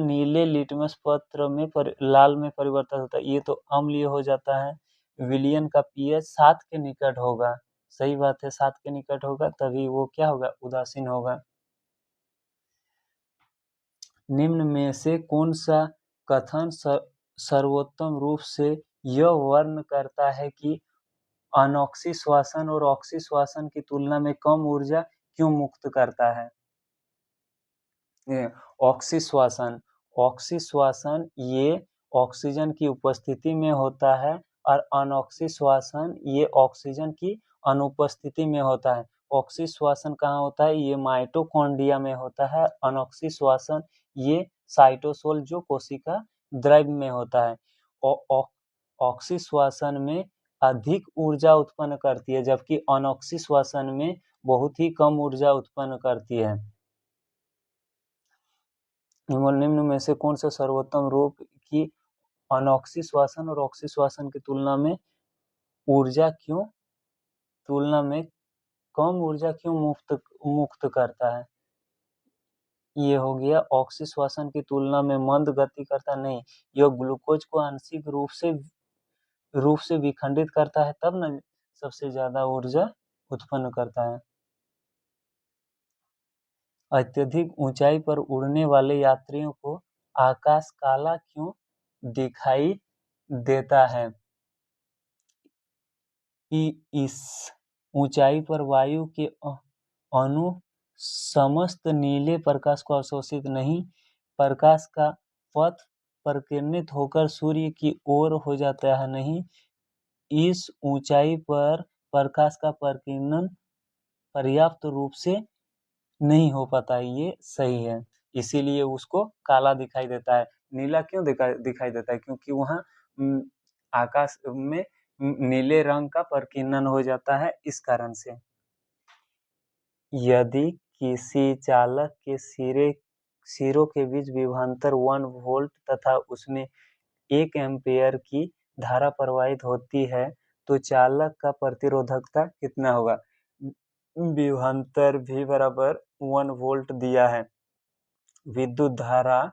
[SPEAKER 1] नीले लिटमस पत्र में लाल में परिवर्तित होता है। ये तो अम्लीय हो जाता है। विलियन का पीएच 7 के निकट होगा। सही बात है, 7 के निकट होगा तभी वो क्या होगा? उदासीन होगा। निम्न में से कौन सा कथन सर्वोत्तम रूप से यह वर्ण करता है कि अनॉक्सी श्वसन और ऑक्सी श्वसन की तुलना में कम ऊर्जा क्यों मुक्त करता है? ऑक्सी श्वसन ये ऑक्सीजन की उपस्थिति में होता है, और अनॉक्सी श्वसन ये ऑक्सीजन की अनुपस्थिति में होता है। ऑक्सी श्वसन कहाँ होता है? ये माइटोकॉन्ड्रिया में होता है। अनॉक्सी श्वसन ये साइटोसोल जो कोशिका द्रव्य में होता है। ऑक्सी श्वसन में अधिक ऊर्जा उत्पन्न करती है, जबकि अनॉक्सी श्वसन में बहुत ही कम ऊर्जा उत्पन्न करती है। निम्न में से कौन सा सर्वोत्तम रूप की अनॉक्सी श्वसन और ऑक्सी श्वसन की तुलना में कम ऊर्जा क्यों मुक्त करता है? ये हो गया ऑक्सी श्वसन की तुलना में मंद गति करता नहीं, यह ग्लूकोज को आंशिक रूप से विखंडित करता है, तब न सबसे ज्यादा ऊर्जा उत्पन्न करता है। अत्यधिक ऊंचाई पर उड़ने वाले यात्रियों को आकाश काला क्यों दिखाई देता है? इस ऊंचाई पर वायु के अणु समस्त नीले प्रकाश को अवशोषित नहीं, प्रकाश का पथ प्रकीर्णित होकर सूर्य की ओर हो जाता है नहीं, इस ऊंचाई पर प्रकाश का प्रकीर्णन पर्याप्त रूप से नहीं हो पाता, ये सही है, इसीलिए उसको काला दिखाई देता है। नीला क्यों दिखाई देता है? क्योंकि वहाँ आकाश में नीले रंग का प्रकीर्णन हो जाता है, इस कारण से। यदि किसी चालक के सिरों के बीच विभवांतर 1 वोल्ट तथा उसमें 1 एम्पीयर की धारा प्रवाहित होती है तो चालक का प्रतिरोधकता कितना होगा? विभवांतर V बराबर 1 वोल्ट दिया है, विद्युत धारा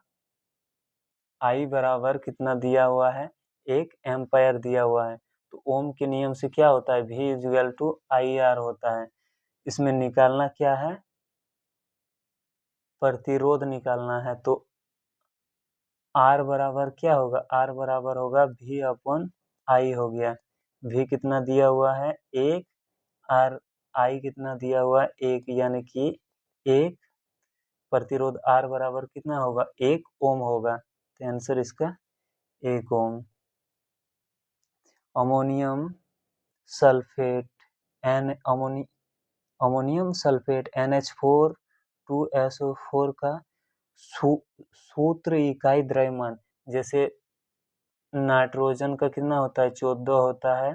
[SPEAKER 1] I बराबर कितना दिया हुआ है? 1 एम्पायर दिया हुआ है। तो ओम के नियम से क्या होता है? V इक्वल टू IR होता है। इसमें निकालना क्या है? प्रतिरोध निकालना है, तो R बराबर क्या होगा? R बराबर होगा V अपन I हो गया। V कितना दिया हुआ है? 1, और I कितना दिया हुआ है? 1, यानी कि 1 प्रतिरोध R बराबर कितना होगा? 1 ओम होगा। तो आंसर इसका 1 ओम। अमोनियम सल्फेट NH4 2SO4 का सूत्र इकाई द्रव्यमान, जैसे नाइट्रोजन का कितना होता है? 14 होता है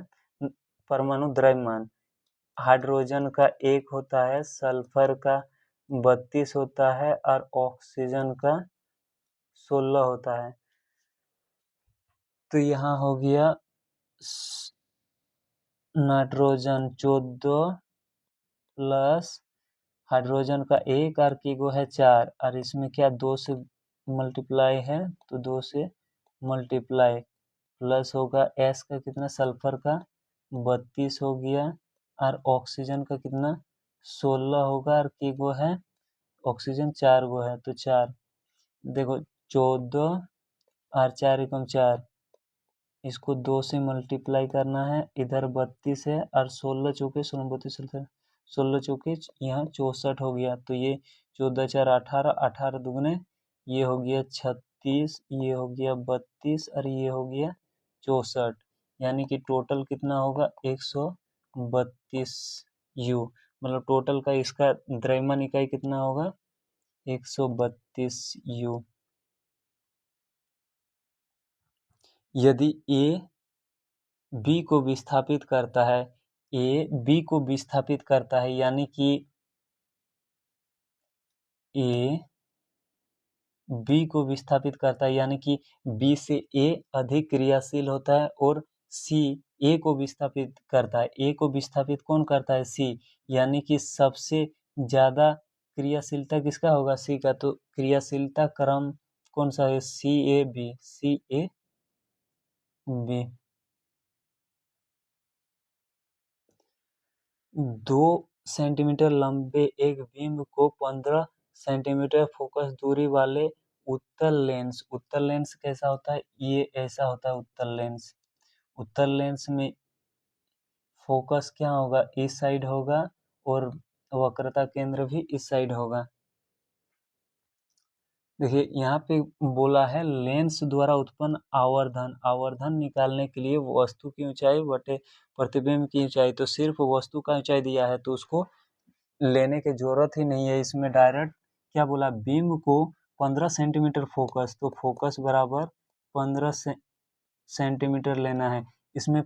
[SPEAKER 1] परमाणु द्रव्यमान, हाइड्रोजन का 1 होता है, सल्फर का 32 होता है और ऑक्सीजन का 16 होता है। तो यहाँ हो गया नाइट्रोजन 14 प्लस हाइड्रोजन का 1 और कीगो है 4, और इसमें क्या 2 से मल्टीप्लाई है, तो 2 से मल्टीप्लाई प्लस होगा S का कितना? सल्फर का 32 हो गया, और ऑक्सीजन का कितना? 16 होगा, और कीगो है ऑक्सीजन 4 गो है, तो 4। देखो 14 और 4 एकम 4, इसको 2 से मल्टीप्लाई करना है, इधर 32 है और 16 चौके 16 32 16 चौके यहाँ 64 हो गया, तो ये 14 4 18, 18 दुगने ये हो गया 36, ये हो गया 32 और ये हो गया 64, यानी कि टोटल कितना होगा? 132 U, मतलब टोटल का इसका द्रव्यमान इकाई कितना होगा? 132 U। यदि A B को विस्थापित करता है, A B को विस्थापित करता है, यानी कि A B को विस्थापित करता है, यानी कि B से A अधिक क्रियाशील होता है, और C A को विस्थापित करता है। A को विस्थापित कौन करता है? C, यानी कि सबसे ज्यादा क्रियाशीलता किसका होगा? C का। तो क्रियाशीलता क्रम कौन सा है? CAB। 2 सेंटीमीटर लंबे एक बीम को 15 सेंटीमीटर फोकस दूरी वाले उत्तल लेंस कैसा होता है? ये ऐसा होता है उत्तल लेंस। उत्तल लेंस में फोकस क्या होगा? इस साइड होगा, और वक्रता केंद्र भी इस साइड होगा। देखिए यहाँ पे बोला है लेंस द्वारा उत्पन्न आवर्धन निकालने के लिए वस्तु की ऊंचाई बटे प्रतिबिंब की ऊंचाई, तो सिर्फ वस्तु का ऊंचाई दिया है तो उसको लेने की जरूरत ही नहीं है। इसमें डायरेक्ट क्या बोला? बीम को 15 सेंटीमीटर फोकस, तो फोकस बराबर 15 से सेंटीमीटर लेना है। इसमें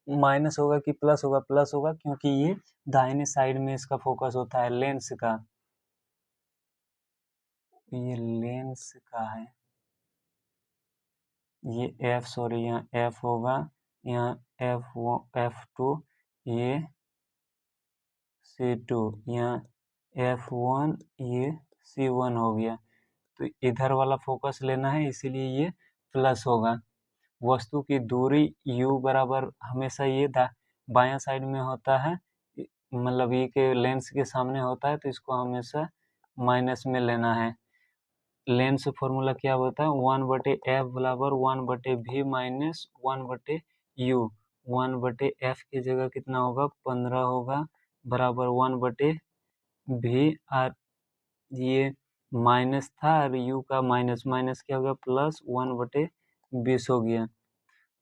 [SPEAKER 1] माइनस होगा कि प्लस होगा? प्लस होगा, क्योंकि ये दाहिने साइड में इसका फोकस होता है लेंस का। ये लेंस का है, ये एफ, सॉरी यहाँ एफ होगा, यहाँ F2, ये C2, यहाँ F1, ये C1 हो गया। तो इधर वाला फोकस लेना है, इसीलिए ये प्लस होगा। वस्तु की दूरी u बराबर हमेशा ये बायां साइड में होता है, मतलब ये के लेंस के सामने होता है, तो इसको हमेशा माइनस में लेना है। लेंस फॉर्मूला क्या होता है? 1/f बराबर 1/v माइनस 1/u। 1/f की जगह कितना होगा? 15 होगा, बराबर 1/v। और ये माइनस था और u का माइनस, माइनस क्या हो गया? प्लस 1/20 हो गया।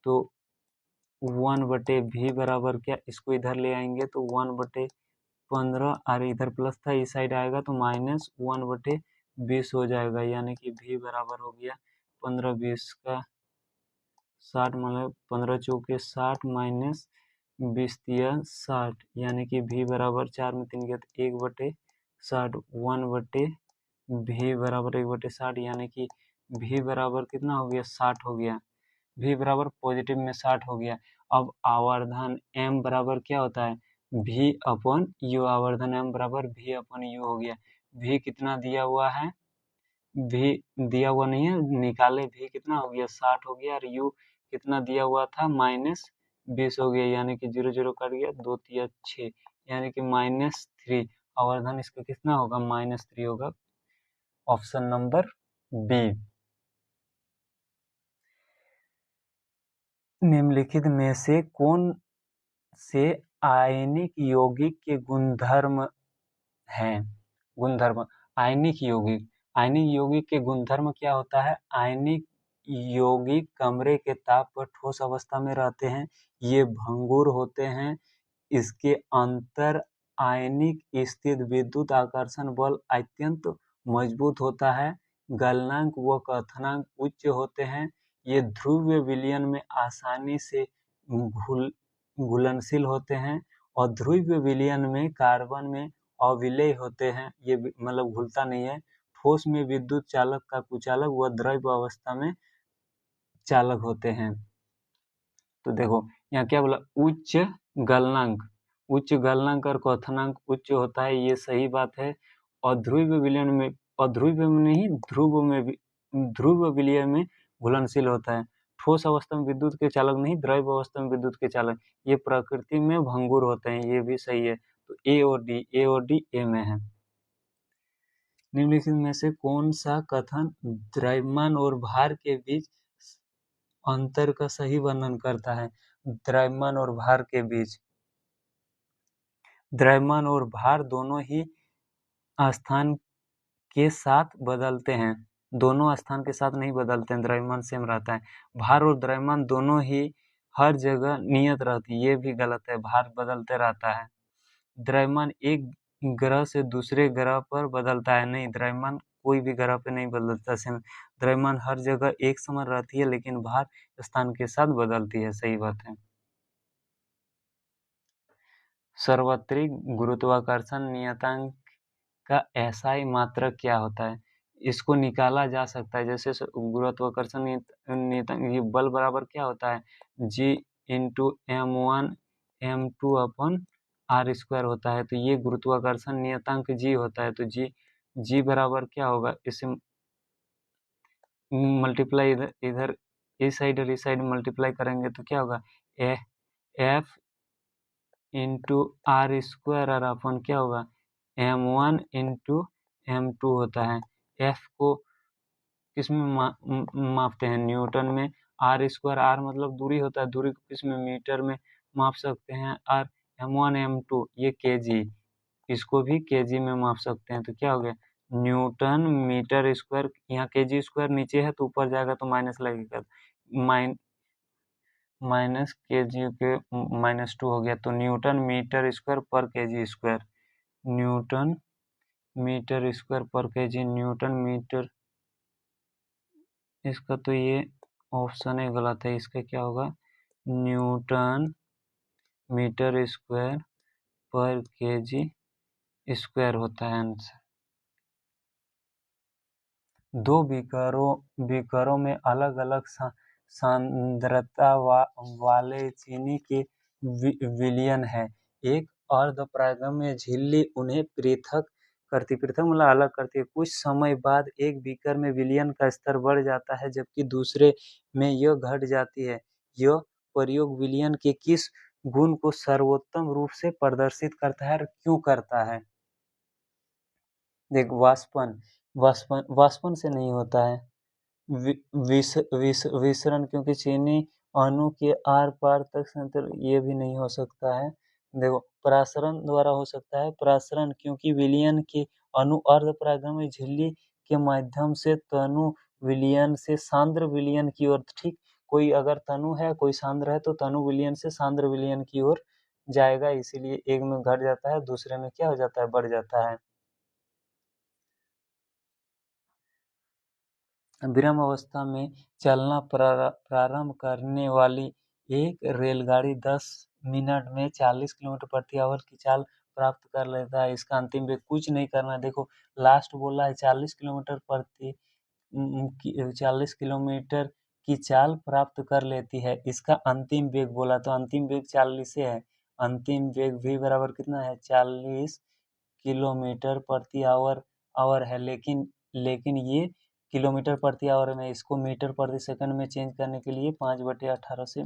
[SPEAKER 1] तो 1/v बराबर क्या? इसको इधर ले आएंगे तो 1/15, और इधर प्लस था, इस साइड आएगा तो माइनस 1/20 हो जाएगा, यानी कि v बराबर हो गया 15, 20 का 60, मतलब 15 चौके 60 माइनस 20 दिया 60, यानी कि v बराबर 4 में 3 गया तो 1/60, 1/v बराबर 1/60, यानी कि v बराबर कितना हो गया? 60 हो गया। v बराबर पॉजिटिव में 60 हो गया। अब आवर्धन m बराबर क्या होता है? v अपन u। आवर्धन m बराबर v अपन u हो गया। v कितना दिया हुआ है? v दिया हुआ नहीं है, निकाले। v कितना हो गया? 60 हो गया। और u कितना दिया हुआ था? -20 हो गया, यानी कि 0 0 कट गया, 2 तिया 6, यानी कि -3। आवर्धन इसका कितना होगा? -3 होगा। Option number B. निम्नलिखित में से कौन से आयनिक यौगिक के गुणधर्म हैं? गुणधर्म, आयनिक यौगिक। आयनिक यौगिक के गुणधर्म क्या होता है? आयनिक यौगिक कमरे के ताप पर ठोस अवस्था में रहते हैं, ये भंगुर होते हैं, इसके अंतर आयनिक स्थित विद्युत आकर्षण बल अत्यंत मजबूत होता है, गलनांक व क्वथनांक उच्च होते हैं, ये ध्रुवीय विलयन में आसानी से घुलनशील होते हैं, और ध्रुवीय विलयन में कार्बन में अविलेय होते हैं, ये मतलब घुलता नहीं है। ठोस में विद्युत चालक का कुचालक व द्रव्य अवस्था में चालक होते हैं। तो देखो यहाँ क्या बोला? उच्च गलनांक, उच्च गलनांक और क्वथनांक उच्च होता है, ये सही बात है। और ध्रुवीय विलयन में, अध्रुव में नहीं, ध्रुव विलयन में घुलनशील होता है। ठोस अवस्था में विद्युत के चालक नहीं, द्रव्य अवस्था में विद्युत के चालक, ये प्रकृति में भंगुर होते हैं, ये भी सही है। तो ए और डी ए में है। निम्नलिखित में से कौन सा कथन द्रव्यमान और भार के बीच अंतर का सही वर्णन करता है? द्रव्यमान और भार के बीच, द्रव्यमान और भार दोनों ही स्थान के साथ बदलते हैं, दोनों स्थान के साथ नहीं बदलते हैं, द्रव्यमान सेम रहता है। भार और द्रव्यमान दोनों ही हर जगह नियत रहती है, ये भी गलत है, भार बदलते रहता है। द्रव्यमान एक ग्रह से दूसरे ग्रह पर बदलता है, नहीं, द्रव्यमान कोई भी ग्रह पे नहीं बदलता सेम। द्रव्यमान हर जगह एक समान रहती है, लेकिन भार स्थान के साथ बदलती है, सही बात है। सार्वत्रिक गुरुत्वाकर्षण नियतांक का एसआई मात्रक क्या होता है? इसको निकाला जा सकता है, जैसे गुरुत्वाकर्षण नियतांक, ये बल बराबर क्या होता है? G × m1 m2 अपन r² होता है, तो ये गुरुत्वाकर्षण नियतांक G होता है। तो G बराबर क्या होगा? इसे मल्टीप्लाई इधर इस साइड और इस साइड मल्टीप्लाई करेंगे तो क्या होगा? F × r² और अपन क्या होगा? m1 × m2 होता है। F को किस में मापते हैं? न्यूटन में। r², r मतलब दूरी होता है, दूरी को किस में? मीटर में माप सकते हैं। और m1 m2 ये kg, इसको भी kg में माप सकते हैं। तो क्या हो गया? न्यूटन मीटर स्क्वायर, यहाँ kg² नीचे है तो ऊपर जाएगा तो माइनस लगेगा, माइनस kg के -2 हो गया, तो न्यूटन मीटर स्क्वायर पर kg², न्यूटन मीटर स्क्वायर पर kg, न्यूटन मीटर, इसका तो ये ऑप्शन ए गलत है, इसका क्या होगा, न्यूटन मीटर स्क्वायर पर केजी स्क्वायर होता है आंसर। दो बीकरों में अलग अलग सांद्रता वाले चीनी के विलयन है। एक अर्धपारगम्य झिल्ली उन्हें पृथक मतलब अलग करती है। कुछ समय बाद एक बीकर में विलयन का स्तर बढ़ जाता है जबकि दूसरे में यह घट जाती है। यह प्रयोग विलयन के किस गुण को सर्वोत्तम रूप से प्रदर्शित करता है और क्यों करता है? देख, वाष्पन से नहीं होता है। विसरण, क्योंकि चीनी अणु के आर पार तक संतुलन, ये भी नहीं हो सकता है। देखो, परासरण द्वारा हो सकता है। परासरण, क्योंकि विलयन के अणु अर्धपरागम्य झिल्ली के माध्यम से तनु विलयन से सांद्र विलयन की ओर, ठीक, कोई अगर तनु है कोई सांद्र है तो तनु विलयन से सांद्र विलयन की ओर जाएगा, इसीलिए एक में घट जाता है, दूसरे में क्या हो जाता है, बढ़ जाता है। विराम अवस्था में चलना प्रारंभ करने वाली एक रेलगाड़ी 10 मिनट में 40 किलोमीटर प्रति आवर की चाल प्राप्त कर लेता है। इसका अंतिम वेग कुछ नहीं करना है। देखो, लास्ट बोला है 40 किलोमीटर की चाल प्राप्त कर लेती है। इसका अंतिम वेग बोला तो अंतिम वेग 40 है। अंतिम वेग v बराबर कितना है, 40 किलोमीटर प्रति आवर है। लेकिन ये किलोमीटर प्रति आवर में, इसको मीटर प्रति सेकंड में चेंज करने के लिए 5/18 से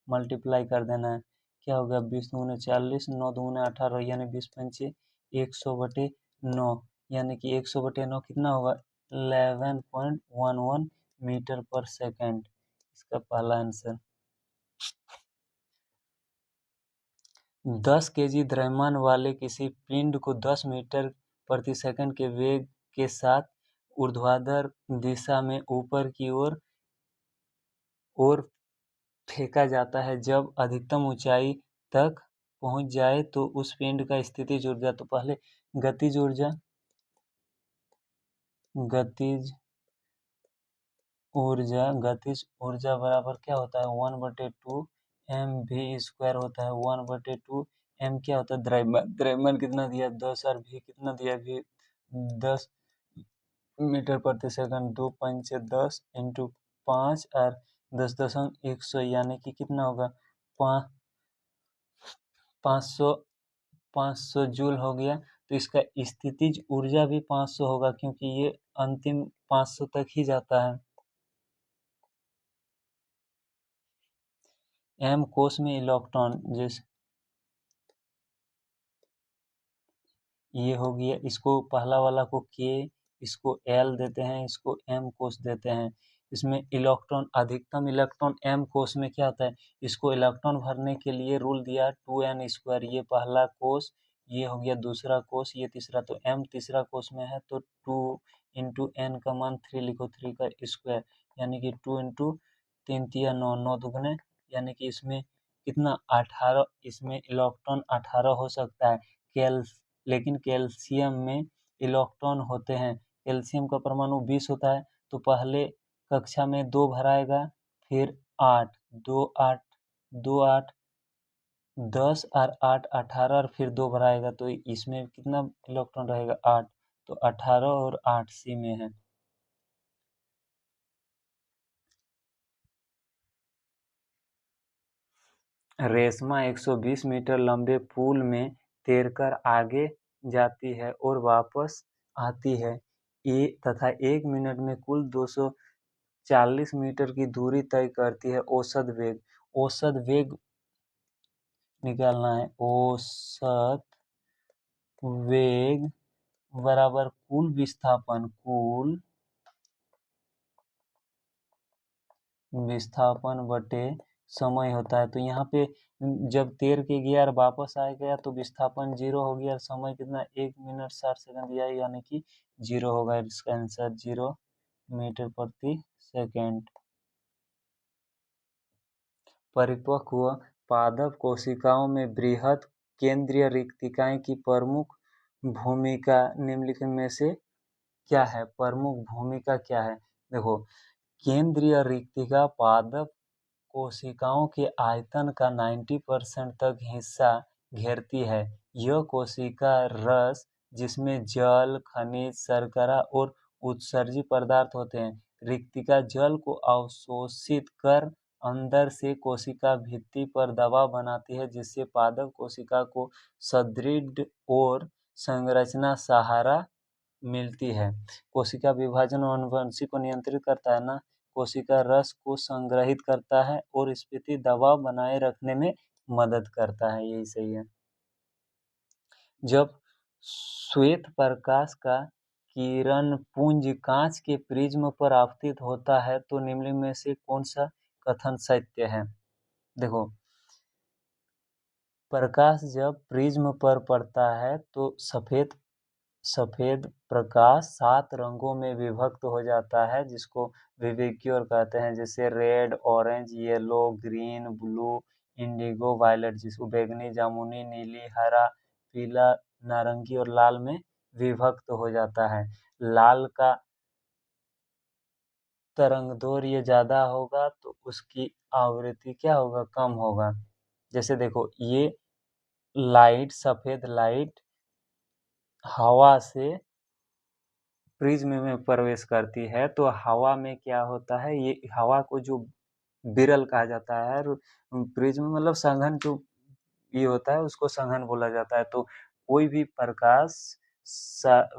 [SPEAKER 1] मल्टीप्लाई कर देना है। क्या होगा, 20 दूने 40, 9 दूने 18, यानी 20 पंचे 100/9, यानी कि 100/9 कितना होगा, 11.11 मीटर पर सेकंड। इसका पहला आंसर। 10 केजी द्रव्यमान वाले किसी पिंड को 10 मीटर प्रति सेकंड के वेग के साथ ऊर्ध्वाधर दिशा में ऊपर की ओर फेंका जाता है। जब अधिकतम ऊंचाई तक पहुंच जाए तो उस पिंड का स्थितिज ऊर्जा, तो पहले गतिज ऊर्जा बराबर क्या होता है, 1/2 mv² होता है। 1/2 m क्या होता है, द्रव्यमान कितना दिया, 10, और v कितना दिया, v 10 मीटर प्रति सेकंड। 2 पंचे 10 इंटू 5 और 10.100, यानी कि कितना होगा, 500 जूल हो गया। तो इसका स्थितिज ऊर्जा भी 500 होगा, क्योंकि ये अंतिम 500 तक ही जाता है। m कोश में इलेक्ट्रॉन, जैसे ये हो गया, इसको पहला वाला को k, इसको l देते हैं, इसको m कोश देते हैं। इसमें इलेक्ट्रॉन, अधिकतम इलेक्ट्रॉन m कोश में क्या होता है, इसको इलेक्ट्रॉन भरने के लिए रूल दिया 2n²। ये पहला कोश, ये हो गया दूसरा कोश, ये तीसरा, तो m तीसरा कोश में है तो 2 इंटू n का मान 3 लिखो, 3 का स्क्वायर, यानी कि 2 इंटू 3 तिया 9, 9 दुगने, यानी कि इसमें कितना, 18, इसमें इलेक्ट्रॉन 18 हो सकता है। लेकिन कैल्शियम में इलेक्ट्रॉन होते हैं। कैल्शियम का परमाणु 20 होता है, तो पहले कक्षा में 2 भराएगा, फिर 8, 2 8, 2 8 10 और 8 18, और फिर 2 भराएगा, तो इसमें कितना इलेक्ट्रॉन रहेगा, 8, तो 18 और 8 सी में है। रेशमा 120 मीटर लंबे पुल में तैरकर आगे जाती है और वापस आती है, तथा 1 मिनट में कुल 240 मीटर की दूरी तय करती है। औसत वेग निकालना है। औसत वेग बराबर कुल विस्थापन बटे समय होता है। तो यहाँ पे जब तैर के गया और वापस आ गया तो विस्थापन 0 हो गया, और समय कितना, 1 मिनट 60 सेकंड दिया, यानी कि 0 होगा। इसका आंसर 0 मीटर प्रति सेकंड। परिपक्व पादप कोशिकाओं में बृहद केंद्रीय रिक्तिकाएं की प्रमुख भूमिका निम्नलिखित में से क्या है? प्रमुख भूमिका क्या है? देखो, केंद्रीय रिक्तिका पादप कोशिकाओं के आयतन का 90% तक हिस्सा घेरती है। यह कोशिका रस, जिसमें जल, खनिज, शर्करा और उत्सर्जी पदार्थ होते हैं, रिक्तिका जल को अवशोषित कर अंदर से कोशिका भित्ति पर दबाव बनाती है, जिससे पादप कोशिका को सुदृढ़ और संरचना सहारा मिलती है। कोशिका विभाजन और अनुवंशिक को नियंत्रित करता है ना, कोशिका रस को संग्रहित करता है और स्फीति दबाव बनाए रखने में मदद करता है। यही सही है। जब श्वेत प्रकाश का किरण पुंज कांच के प्रिज्म पर आपतित होता है तो निम्न में से कौन सा कथन सत्य है? देखो, प्रकाश जब प्रिज्म पर पड़ता है तो सफेद प्रकाश 7 रंगों में विभक्त हो जाता है, जिसको विविक्योर कहते हैं, जैसे red, orange, yellow, green, blue, indigo, violet, जिसको बैंगनी, जामुनी, नीली, हरा, पीला, नारंगी और लाल में विभक्त हो जाता है। लाल का तरंगदैर्घ्य ज़्यादा होगा तो उसकी आवृत्ति क्या होगा? कम होगा। जैसे देखो, ये लाइट, सफ़ेद लाइट हवा से प्रिज्म में प्रवेश करती है, तो हवा में क्या होता है, ये हवा को जो विरल कहा जाता है, प्रिज्म मतलब संघन जो ये होता है उसको संघन बोला जाता है। तो कोई भी प्रकाश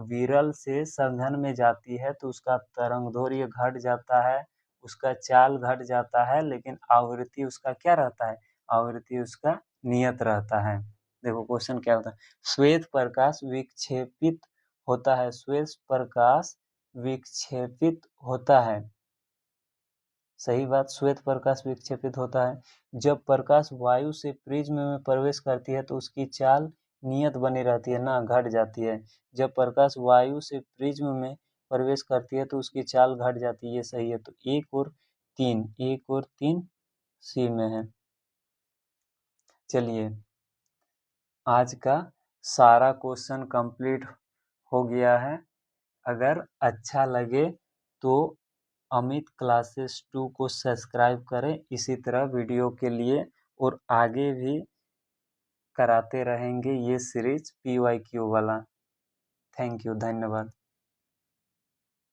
[SPEAKER 1] विरल से संघन में जाती है तो उसका तरंगदैर्घ्य घट जाता है, उसका चाल घट जाता है, लेकिन आवृत्ति उसका क्या रहता है? आवृत्ति उसका नियत रहता है। देखो क्वेश्चन क्या होता है, श्वेत प्रकाश विक्षेपित होता है, श्वेत प्रकाश विक्षेपित होता है। सही बात, श्वेत प्रकाश विक्षेपित होता है। जब प्रकाश वायु से प्रिज्म में प्रवेश करती है तो उसकी चाल नियत बनी रहती है ना, घट जाती है। जब प्रकाश वायु से प्रिज्म में प्रवेश करती है तो उसकी चाल घट जाती है। ये सही है। तो 1 और 3 सी में है। चलिए, आज का सारा क्वेश्चन कंप्लीट हो गया है। अगर अच्छा लगे तो अमित क्लासेस 2 को सब्सक्राइब करें इसी तरह वीडियो के लिए, और आगे भी कराते रहेंगे ये सीरीज PYQ वाला। थैंक यू, धन्यवाद।